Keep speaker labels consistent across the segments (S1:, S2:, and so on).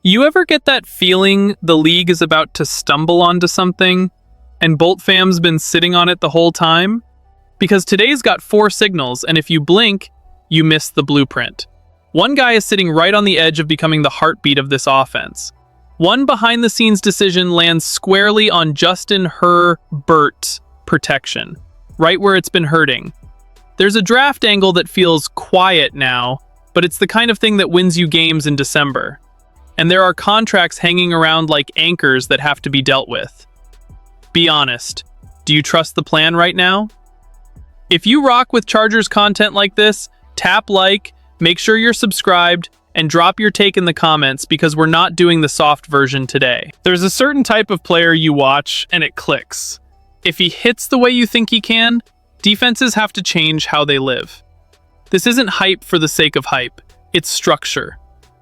S1: You ever get that feeling the league is about to stumble onto something, and Bolt fam's been sitting on it the whole time? Because today's got 4 signals, and if you blink, you miss the blueprint. One guy is sitting right on the edge of becoming the heartbeat of this offense. One behind-the-scenes decision lands squarely on Justin Herbert's protection, right where it's been hurting. There's a draft angle that feels quiet now, but it's the kind of thing that wins you games in December. And there are contracts hanging around like anchors that have to be dealt with. Be honest, do you trust the plan right now? If you rock with Chargers content like this, tap like, make sure you're subscribed, and drop your take in the comments because we're not doing the soft version today. There's a certain type of player you watch and it clicks. If he hits the way you think he can, defenses have to change how they live. This isn't hype for the sake of hype, it's structure.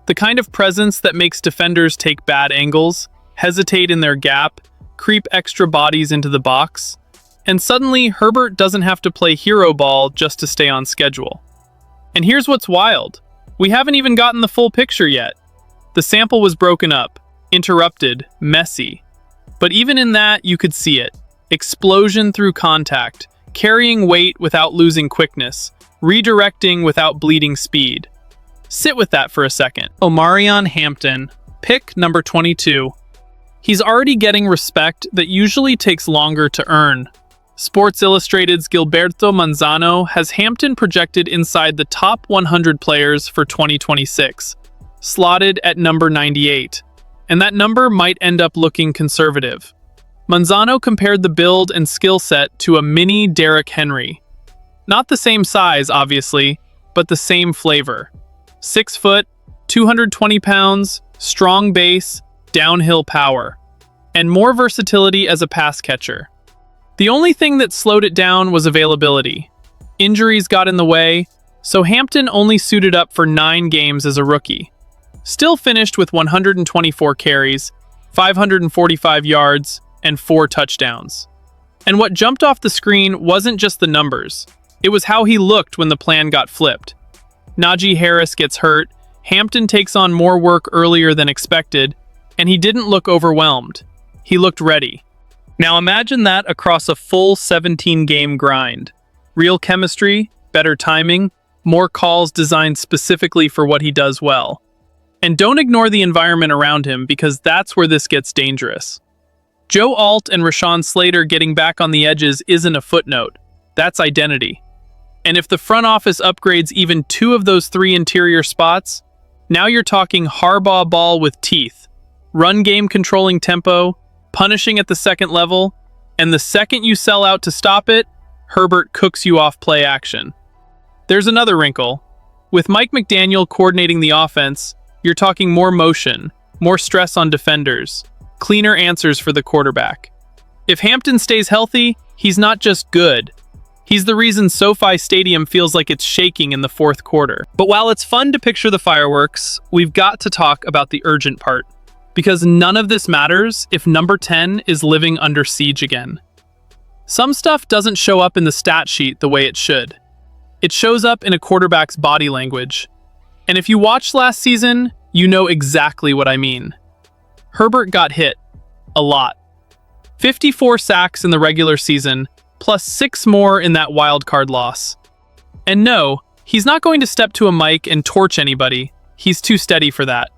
S1: The kind of presence that makes defenders take bad angles, hesitate in their gap, creep extra bodies into the box, and suddenly Herbert doesn't have to play hero ball just to stay on schedule. And here's what's wild. We haven't even gotten the full picture yet. The sample was broken up, interrupted, messy. But even in that, you could see it. Explosion through contact, carrying weight without losing quickness, redirecting without bleeding speed. Sit with that for a second. Omarion Hampton, pick number 22. He's already getting respect that usually takes longer to earn. Sports Illustrated's Gilberto Manzano has Hampton projected inside the top 100 players for 2026, slotted at number 98. And that number might end up looking conservative. Manzano compared the build and skill set to a mini Derrick Henry. Not the same size, obviously, but the same flavor. 6 foot, 220 pounds, strong base, downhill power, and more versatility as a pass catcher. The only thing that slowed it down was availability. Injuries got in the way, so Hampton only suited up for 9 games as a rookie. Still finished with 124 carries, 545 yards, and 4 touchdowns. And what jumped off the screen wasn't just the numbers, it was how he looked when the plan got flipped. Najee Harris gets hurt, Hampton takes on more work earlier than expected, and he didn't look overwhelmed. He looked ready. Now imagine that across a full 17-game grind. Real chemistry, better timing, more calls designed specifically for what he does well. And don't ignore the environment around him because that's where this gets dangerous. Joe Alt and Rashawn Slater getting back on the edges isn't a footnote. That's identity. And if the front office upgrades even 2 of those 3 interior spots, now you're talking Harbaugh ball with teeth, run game controlling tempo, punishing at the second level, and the second you sell out to stop it, Herbert cooks you off play action. There's another wrinkle. With Mike McDaniel coordinating the offense, you're talking more motion, more stress on defenders, cleaner answers for the quarterback. If Hampton stays healthy, he's not just good. He's the reason SoFi Stadium feels like it's shaking in the 4th quarter. But while it's fun to picture the fireworks, we've got to talk about the urgent part. Because none of this matters if number 10 is living under siege again. Some stuff doesn't show up in the stat sheet the way it should. It shows up in a quarterback's body language. And if you watched last season, you know exactly what I mean. Herbert got hit. A lot. 54 sacks in the regular season, plus 6 more in that wildcard loss. And no, he's not going to step to a mic and torch anybody. He's too steady for that.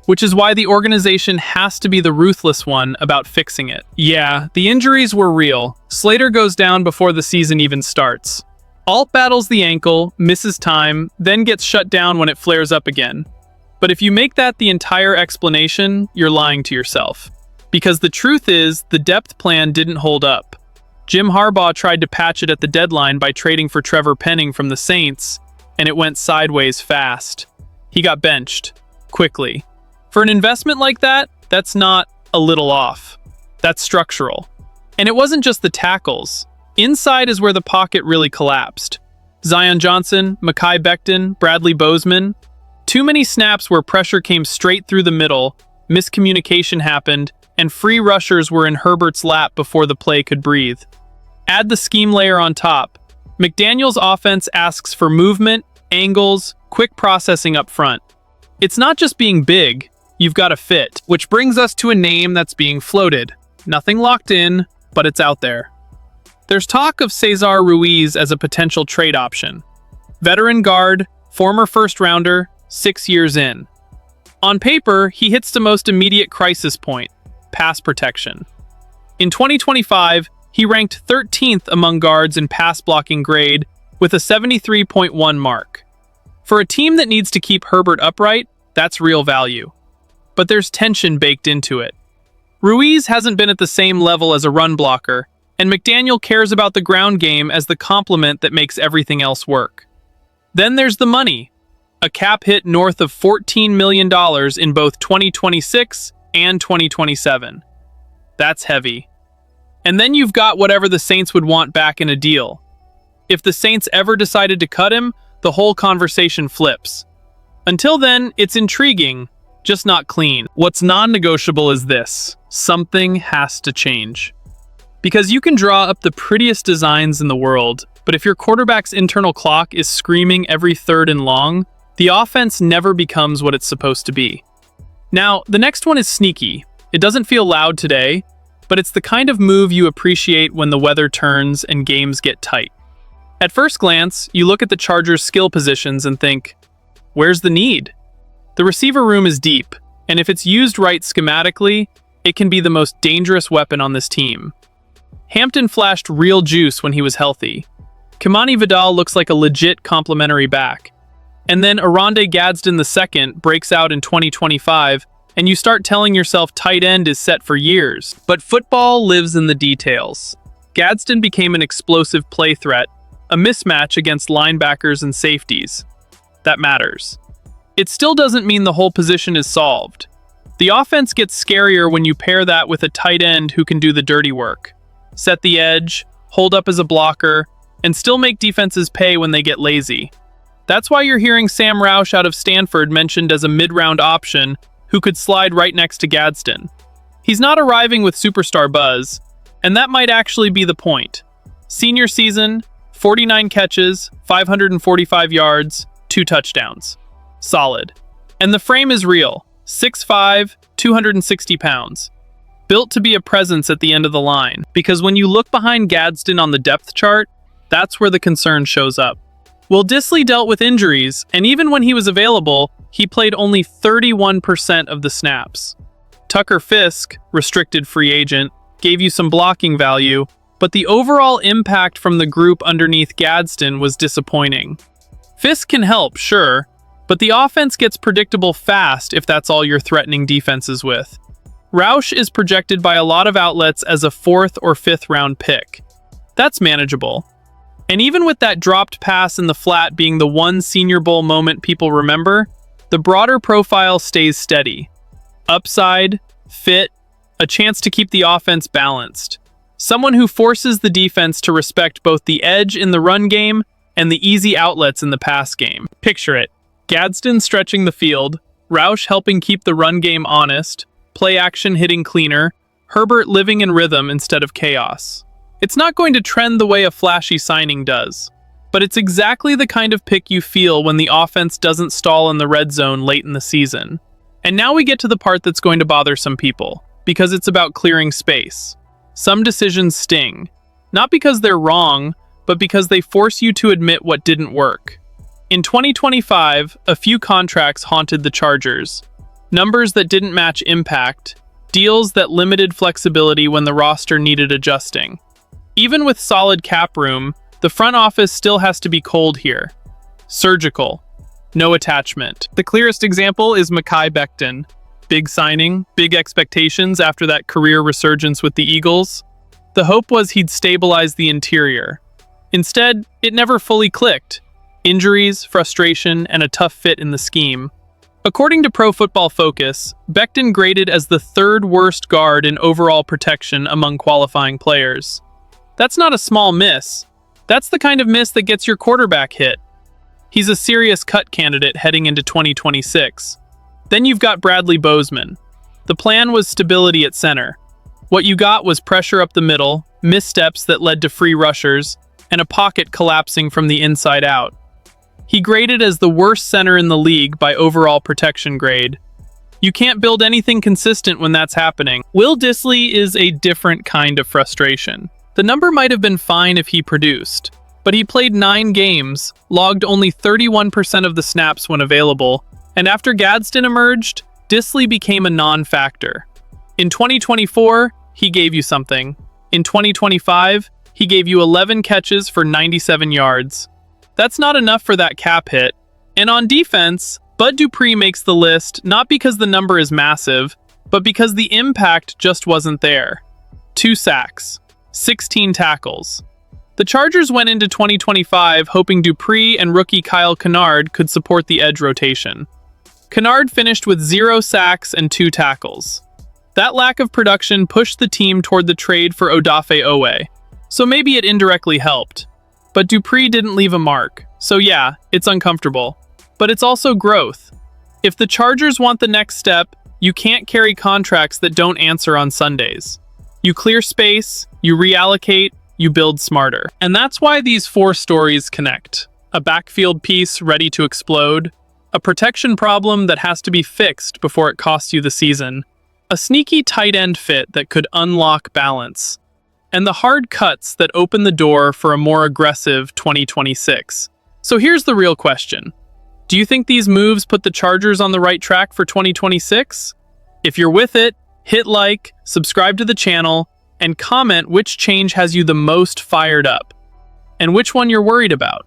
S1: Which is why the organization has to be the ruthless one about fixing it. Yeah, the injuries were real. Slater goes down before the season even starts. Alt battles the ankle, misses time, then gets shut down when it flares up again. But if you make that the entire explanation, you're lying to yourself. Because the truth is, the depth plan didn't hold up. Jim Harbaugh tried to patch it at the deadline by trading for Trevor Penning from the Saints, and it went sideways fast. He got benched. Quickly. For an investment like that, that's not a little off. That's structural. And it wasn't just the tackles. Inside is where the pocket really collapsed. Zion Johnson, Mekhi Becton, Bradley Bozeman. Too many snaps where pressure came straight through the middle, miscommunication happened, and free rushers were in Herbert's lap before the play could breathe. Add the scheme layer on top. McDaniel's offense asks for movement, angles, quick processing up front. It's not just being big, you've got a fit, which brings us to a name that's being floated. Nothing locked in, but it's out there. There's talk of Cesar Ruiz as a potential trade option. Veteran guard, former first-rounder, 6 years in. On paper, he hits the most immediate crisis point, pass protection. In 2025, he ranked 13th among guards in pass blocking grade with a 73.1 mark. For a team that needs to keep Herbert upright, that's real value. But there's tension baked into it. Ruiz hasn't been at the same level as a run blocker, and McDaniel cares about the ground game as the complement that makes everything else work. Then there's the money. A cap hit north of $14 million in both 2026 and 2027. That's heavy. And then you've got whatever the Saints would want back in a deal. If the Saints ever decided to cut him, the whole conversation flips. Until then, it's intriguing, just not clean. What's non-negotiable is this: something has to change. Because you can draw up the prettiest designs in the world, but if your quarterback's internal clock is screaming every third and long, the offense never becomes what it's supposed to be. Now, the next one is sneaky. It doesn't feel loud today, but it's the kind of move you appreciate when the weather turns and games get tight. At first glance, you look at the Chargers' skill positions and think, where's the need? The receiver room is deep, and if it's used right schematically, it can be the most dangerous weapon on this team. Hampton flashed real juice when he was healthy. Kimani Vidal looks like a legit complementary back. And then Oronde Gadsden II breaks out in 2025, and you start telling yourself tight end is set for years. But football lives in the details. Gadsden became an explosive play threat, a mismatch against linebackers and safeties. That matters. It still doesn't mean the whole position is solved. The offense gets scarier when you pair that with a tight end who can do the dirty work. Set the edge, hold up as a blocker, and still make defenses pay when they get lazy. That's why you're hearing Sam Roush out of Stanford mentioned as a mid-round option who could slide right next to Gadsden. He's not arriving with superstar buzz, and that might actually be the point. Senior season, 49 catches, 545 yards, 2 touchdowns. Solid. And the frame is real. 6'5", 260 pounds. Built to be a presence at the end of the line, because when you look behind Gadsden on the depth chart, that's where the concern shows up. Well, Disley dealt with injuries, and even when he was available, he played only 31% of the snaps. Tucker Fisk, restricted free agent, gave you some blocking value, but the overall impact from the group underneath Gadsden was disappointing. Fisk can help, sure, but the offense gets predictable fast if that's all you're threatening defenses with. Roush is projected by a lot of outlets as a 4th or 5th round pick. That's manageable. And even with that dropped pass in the flat being the one Senior Bowl moment people remember, the broader profile stays steady. Upside, fit, a chance to keep the offense balanced. Someone who forces the defense to respect both the edge in the run game and the easy outlets in the pass game. Picture it. Gadsden stretching the field, Roush helping keep the run game honest, play action hitting cleaner, Herbert living in rhythm instead of chaos. It's not going to trend the way a flashy signing does, but it's exactly the kind of pick you feel when the offense doesn't stall in the red zone late in the season. And now we get to the part that's going to bother some people, because it's about clearing space. Some decisions sting, not because they're wrong, but because they force you to admit what didn't work. In 2025, a few contracts haunted the Chargers. Numbers that didn't match impact, deals that limited flexibility when the roster needed adjusting. Even with solid cap room, the front office still has to be cold here. Surgical. No attachment. The clearest example is Mekhi Becton. Big signing, big expectations after that career resurgence with the Eagles. The hope was he'd stabilize the interior. Instead, it never fully clicked. Injuries, frustration, and a tough fit in the scheme. According to Pro Football Focus, Becton graded as the 3rd worst guard in overall protection among qualifying players. That's not a small miss. That's the kind of miss that gets your quarterback hit. He's a serious cut candidate heading into 2026. Then you've got Bradley Bozeman. The plan was stability at center. What you got was pressure up the middle, missteps that led to free rushers, and a pocket collapsing from the inside out. He graded as the worst center in the league by overall protection grade. You can't build anything consistent when that's happening. Will Dissly is a different kind of frustration. The number might have been fine if he produced, but he played 9 games, logged only 31% of the snaps when available, and after Gadsden emerged, Dissly became a non-factor. In 2024, he gave you something. In 2025, he gave you 11 catches for 97 yards. That's not enough for that cap hit. And on defense, Bud Dupree makes the list not because the number is massive, but because the impact just wasn't there. 2 sacks, 16 tackles. The Chargers went into 2025 hoping Dupree and rookie Kyle Kennard could support the edge rotation. Kennard finished with 0 sacks and 2 tackles. That lack of production pushed the team toward the trade for Odafe Oweh, so maybe it indirectly helped. But Dupree didn't leave a mark, so yeah, it's uncomfortable. But it's also growth. If the Chargers want the next step, you can't carry contracts that don't answer on Sundays. You clear space, you reallocate, you build smarter. And that's why these 4 stories connect. A backfield piece ready to explode, a protection problem that has to be fixed before it costs you the season, a sneaky tight end fit that could unlock balance, and the hard cuts that open the door for a more aggressive 2026. So here's the real question. Do you think these moves put the Chargers on the right track for 2026? If you're with it, hit like, subscribe to the channel, and comment which change has you the most fired up, and which one you're worried about.